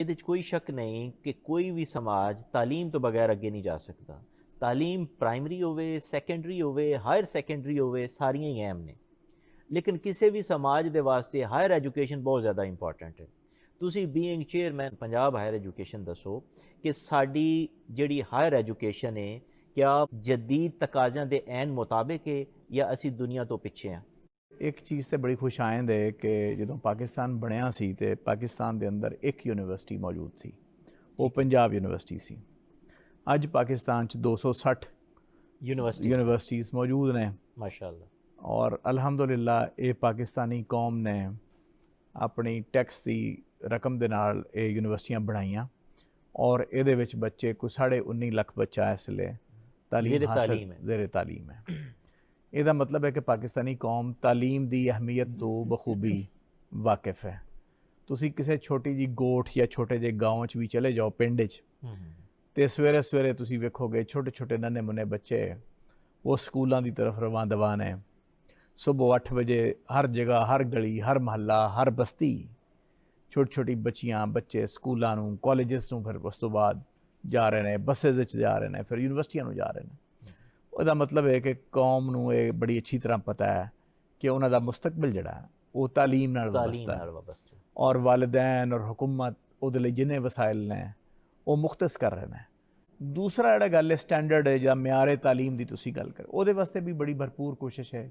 ਇਹਦੇ 'ਚ ਕੋਈ ਸ਼ੱਕ ਨਹੀਂ ਕਿ ਕੋਈ ਵੀ ਸਮਾਜ ਤਾਲੀਮ ਤੋਂ ਬਗੈਰ ਅੱਗੇ ਨਹੀਂ ਜਾ ਸਕਦਾ। ਤਾਲੀਮ ਪ੍ਰਾਇਮਰੀ ਹੋਵੇ, ਸੈਕੰਡਰੀ ਹੋਵੇ, ਹਾਇਰ ਸੈਕੰਡਰੀ ਹੋਵੇ, ਸਾਰੀਆਂ ਹੀ ਅਹਿਮ ਨੇ। ਲੇਕਿਨ ਕਿਸੇ ਵੀ ਸਮਾਜ ਦੇ ਵਾਸਤੇ ਹਾਇਰ ਐਜੂਕੇਸ਼ਨ ਬਹੁਤ ਜ਼ਿਆਦਾ ਇੰਪੋਰਟੈਂਟ ਹੈ। ਤੁਸੀਂ being chairman Punjab higher education ਦੱਸੋ ਕਿ ਸਾਡੀ ਜਿਹੜੀ ਹਾਇਰ ਐਜੂਕੇਸ਼ਨ ਹੈ, ਕਿਆ ਜਦੀਦ ਤਕਾਜ਼ਿਆਂ ਦੇ ਐਨ ਮੁਤਾਬਿਕ ਹੈ ਜਾਂ ਅਸੀਂ ਦੁਨੀਆ ਤੋਂ ਪਿੱਛੇ ਹਾਂ? ਇੱਕ ਚੀਜ਼ ਤੇ ਬੜੀ ਖੁਸ਼ਾਇੰਦ ਹੈ ਕਿ ਜਦੋਂ ਪਾਕਿਸਤਾਨ ਬਣਿਆ ਸੀ ਤੇ ਪਾਕਿਸਤਾਨ ਦੇ ਅੰਦਰ ਇੱਕ ਯੂਨੀਵਰਸਿਟੀ ਮੌਜੂਦ ਸੀ, ਉਹ ਪੰਜਾਬ ਯੂਨੀਵਰਸਿਟੀ ਸੀ। ਅੱਜ ਪਾਕਿਸਤਾਨ 'ਚ 260 ਯੂਨੀਵਰਸਿਟੀਜ਼ ਮੌਜੂਦ ਨੇ, ਮਾਸ਼ਾਅੱਲਾ। ਔਰ ਅਲਹਮਦੁਲਿਲਾ ਇਹ ਪਾਕਿਸਤਾਨੀ ਕੌਮ ਨੇ ਆਪਣੀ ਟੈਕਸ ਦੀ ਰਕਮ ਦੇ ਨਾਲ ਇਹ ਯੂਨੀਵਰਸਿਟੀਆਂ ਬਣਾਈਆਂ, ਔਰ ਇਹਦੇ ਵਿੱਚ ਬੱਚੇ ਕੋਈ 19.5 ਲੱਖ ਬੱਚਾ ਇਸ ਵੇਲੇ ਜ਼ੇਰ ਤਾਲੀਮ ਹੈ। ਇਹਦਾ ਮਤਲਬ ਹੈ ਕਿ ਪਾਕਿਸਤਾਨੀ ਕੌਮ ਤਾਲੀਮ ਦੀ ਅਹਿਮੀਅਤ ਤੋਂ ਬਖੂਬੀ ਵਾਕਿਫ ਹੈ। ਤੁਸੀਂ ਕਿਸੇ ਛੋਟੀ ਜੀ ਗੋਠ ਜਾਂ ਛੋਟੇ ਜਿਹੇ ਗਾँव 'ਚ ਵੀ ਚਲੇ ਜਾਓ, ਪਿੰਡ 'ਚ, ਤੇ ਸਵੇਰੇ ਸਵੇਰੇ ਤੁਸੀਂ ਵੇਖੋਗੇ ਛੋਟੇ ਛੋਟੇ ਨੰਨੇ ਮੁੰਨੇ ਬੱਚੇ ਉਹ ਸਕੂਲਾਂ ਦੀ ਤਰਫ ਰਵਾਂ ਦਵਾਂ ਨੇ। ਸੁਬਹ 8 ਵਜੇ ਹਰ ਜਗ੍ਹਾ, ਹਰ ਗਲੀ, ਹਰ ਮਹੱਲਾ, ਹਰ ਬਸਤੀ ਛੋਟੀ ਛੋਟੀ ਬੱਚੀਆਂ ਬੱਚੇ ਸਕੂਲਾਂ ਨੂੰ, ਕਾਲਜਸ ਨੂੰ, ਫਿਰ ਉਸ ਤੋਂ ਬਾਅਦ ਜਾ ਰਹੇ ਨੇ, ਬੱਸਿਸ ਵਿੱਚ ਜਾ ਰਹੇ ਨੇ, ਫਿਰ ਯੂਨੀਵਰਸਿਟੀਆਂ ਨੂੰ ਜਾ ਰਹੇ ਨੇ। ਉਹਦਾ ਮਤਲਬ ਹੈ ਕਿ ਕੌਮ ਨੂੰ ਇਹ ਬੜੀ ਅੱਛੀ ਤਰ੍ਹਾਂ ਪਤਾ ਹੈ ਕਿ ਉਹਨਾਂ ਦਾ ਮੁਸਤਕਬਲ ਜਿਹੜਾ ਉਹ ਤਾਲੀਮ ਨਾਲ ਵਾਬਸਤਾ ਹੈ, ਔਰ ਵਾਲਿदैन ਔਰ ਹੁਕੂਮਤ ਉਹਦੇ ਲਈ ਜਿੰਨੇ ਵਸਾਇਲ ਨੇ ਉਹ ਮੁਖਤਸ ਕਰ ਰਹੇ ਨੇ। ਦੂਸਰਾ ਜਿਹੜਾ ਗੱਲ ਹੈ ਸਟੈਂਡਰਡ ਹੈ ਜਾਂ ਮਿਆਰੇ ਤਾਲੀਮ ਦੀ ਤੁਸੀਂ ਗੱਲ ਕਰ, ਉਹਦੇ ਵਾਸਤੇ ਵੀ ਬੜੀ ਭਰਪੂਰ ਕੋਸ਼ਿਸ਼ ਹੈ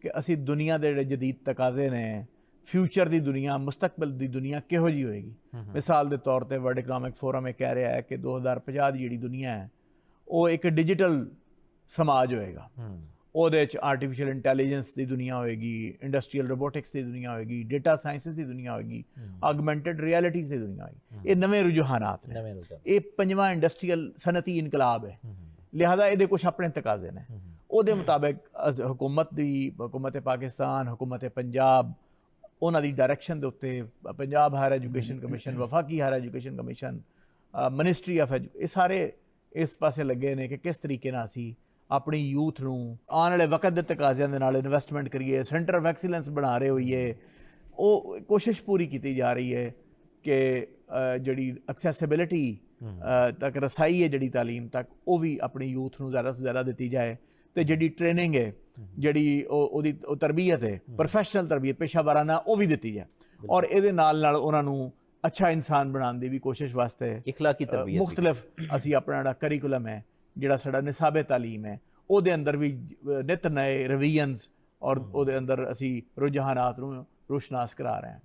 ਕਿ ਅਸੀਂ ਦੁਨੀਆ ਦੇ ਜਿਹੜੇ ਜਦੀਦ ਤਕਾਜ਼ੇ ਨੇ, ਫਿਊਚਰ ਦੀ ਦੁਨੀਆ, ਮੁਸਤਕਬਲ ਦੀ ਦੁਨੀਆ ਕਿਹੋ ਜਿਹੀ ਹੋਏਗੀ। ਮਿਸਾਲ ਦੇ ਤੌਰ ਤੇ ਵਰਲਡ ਇਕਨੋਮਿਕ ਫੋਰਮ ਇਹ ਕਹਿ ਰਿਹਾ ਹੈ ਕਿ 2050 ਦੀ ਜਿਹੜੀ ਦੁਨੀਆ ਹੈ ਉਹ ਇੱਕ ਡਿਜੀਟਲ ਸਮਾਜ ਹੋਏਗਾ। ਉਹਦੇ 'ਚ ਆਰਟੀਫਿਸ਼ੀਅਲ ਇੰਟੈਲੀਜੈਂਸ ਦੀ ਦੁਨੀਆ ਹੋਏਗੀ, ਇੰਡਸਟਰੀਅਲ ਰੋਬੋਟਿਕਸ ਦੀ ਦੁਨੀਆ ਹੋਏਗੀ, ਡੇਟਾ ਸਾਇੰਸਿਸ ਦੀ ਦੁਨੀਆ ਹੋਏਗੀ, ਆਗਮੈਂਟਡ ਰਿਐਲਿਟੀਜ਼ ਦੀ ਦੁਨੀਆ ਹੋਏਗੀ। ਇਹ ਨਵੇਂ ਰੁਝਾਨਾਤ ਨੇ, ਇਹ 5ਵਾਂ ਇੰਡਸਟਰੀਅਲ ਸਨਅਤੀ ਇਨਕਲਾਬ ਹੈ। ਲਿਹਾਜ਼ਾ ਇਹਦੇ ਕੁਛ ਆਪਣੇ ਤਕਾਜ਼ੇ ਨੇ। ਉਹਦੇ ਮੁਤਾਬਿਕ ਹੁਕੂਮਤ ਪਾਕਿਸਤਾਨ, ਹੁਕੂਮਤ ਪੰਜਾਬ, ਉਹਨਾਂ ਦੀ ਡਾਇਰੈਕਸ਼ਨ ਦੇ ਉੱਤੇ ਪੰਜਾਬ ਹਾਇਰ ਐਜੂਕੇਸ਼ਨ ਕਮਿਸ਼ਨ, ਵਫਾਕੀ higher education commission, ministry of ਇਹ ਸਾਰੇ ਇਸ ਪਾਸੇ ਲੱਗੇ ਨੇ ਕਿ ਕਿਸ ਤਰੀਕੇ ਨਾਲ ਅਸੀਂ ਆਪਣੀ ਯੂਥ ਨੂੰ ਆਉਣ ਵਾਲੇ ਵਕਤ ਦੇ ਤਕਾਜ਼ਿਆਂ ਦੇ ਨਾਲ ਇਨਵੈਸਟਮੈਂਟ ਕਰੀਏ, ਸੈਂਟਰ ਆਫ ਐਕਸੀਲੈਂਸ ਬਣਾ ਰਹੇ ਹੋਈਏ। ਉਹ ਕੋਸ਼ਿਸ਼ ਪੂਰੀ ਕੀਤੀ ਜਾ ਰਹੀ ਹੈ ਕਿ ਜਿਹੜੀ ਐਕਸੈਸਿਬਿਲਿਟੀ ਤੱਕ ਰਸਾਈ ਹੈ ਜਿਹੜੀ ਤਾਲੀਮ ਤੱਕ, ਉਹ ਵੀ ਆਪਣੀ ਯੂਥ ਨੂੰ ਜ਼ਿਆਦਾ ਤੋਂ ਜ਼ਿਆਦਾ ਦਿੱਤੀ ਜਾਏ। ਤੇ ਜਿਹੜੀ ਟ੍ਰੇਨਿੰਗ ਹੈ, ਜਿਹੜੀ ਉਹਦੀ ਤਰਬੀਅਤ ਹੈ, ਪ੍ਰੋਫੈਸ਼ਨਲ ਤਰਬੀਅਤ, ਪੇਸ਼ਾਵਰਾਨਾ, ਉਹ ਵੀ ਦਿੱਤੀ ਜਾਏ। ਔਰ ਇਹਦੇ ਨਾਲ ਉਹਨਾਂ ਨੂੰ ਅੱਛਾ ਇਨਸਾਨ ਬਣਾਉਣ ਦੀ ਵੀ ਕੋਸ਼ਿਸ਼ ਵਾਸਤੇ ਇਖਲਾਕੀ ਤਰਬੀਅਤ ਮੁਖਤਲਿਫ ਅਸੀਂ ਆਪਣਾ ਜਿਹੜਾ ਕਰੀਕੁਲਮ ਹੈ, ਜਿਹੜਾ ਸਾਡਾ ਨਿਸਾਬੇ ਤਾਲੀਮ ਹੈ, ਉਹਦੇ ਅੰਦਰ ਵੀ ਨਿਤ ਨਏ ਰਵੀਅਨਸ ਔਰ ਉਹਦੇ ਅੰਦਰ ਅਸੀਂ ਰੁਝਾਨਾਤ ਨੂੰ ਰੋਸ਼ਨਾਸ ਕਰਾ ਰਹੇ ਹਾਂ।